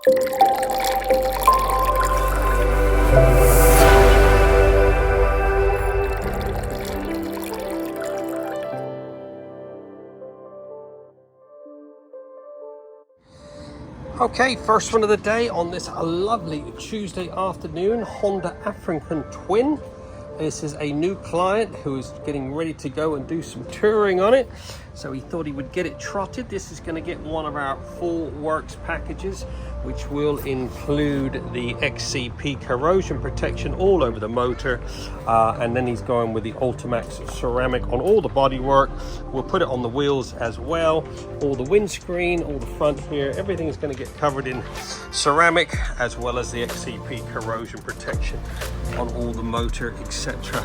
Okay, first one of the day on this lovely Tuesday afternoon, Honda African Twin. This is a new client who is getting ready to go and do some touring on it. So he thought he would get it trotted. This is going to get one of our full works packages, which will include the XCP corrosion protection all over the motor. And then he's going with the Ultimaxx ceramic on all the bodywork. We'll put it on the wheels as well. All the windscreen, all the front here, everything is going to get covered in ceramic, as well as the XCP corrosion protection on all the motor, etc.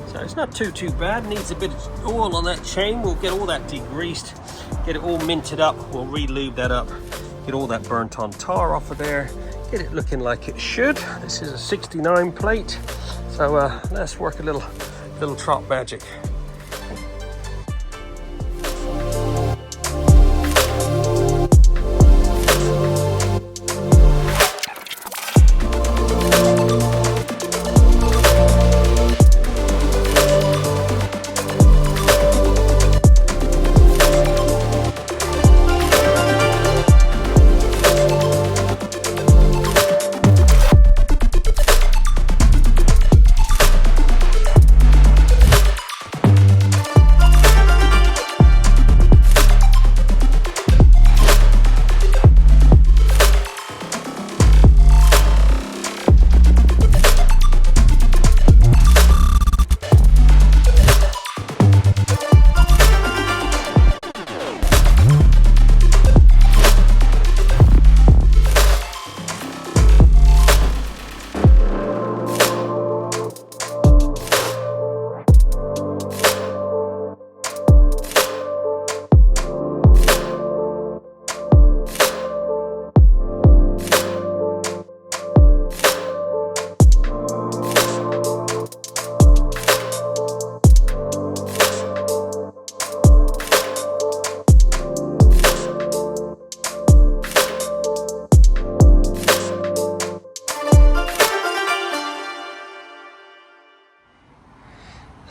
So it's not too bad. Needs a bit of oil on that chain. We'll get all that degreased, get it all minted up. We'll re-lube that up, get all that burnt on tar off of there, get it looking like it should. This is a 69 plate. So let's work a little trot magic.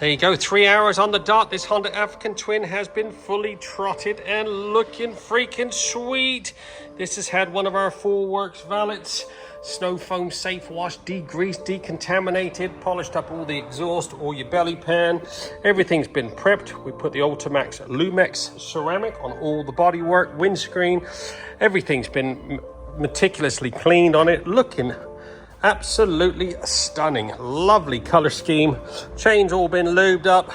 There you go, 3 hours on the dot. This Honda African Twin has been fully trotted and looking freaking sweet. This has had one of our full works valets, Snowfoam safe wash, degreased, decontaminated, polished up all the exhaust, all your belly pan. Everything's been prepped. We put the Ultimaxx Lumex ceramic on all the bodywork, windscreen. Everything's been meticulously cleaned on it, looking absolutely stunning. Lovely color scheme. Chains all been lubed up.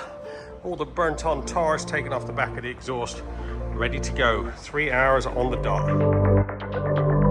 All the burnt on tars taken off the back of the exhaust. Ready to go. 3 hours on the dot.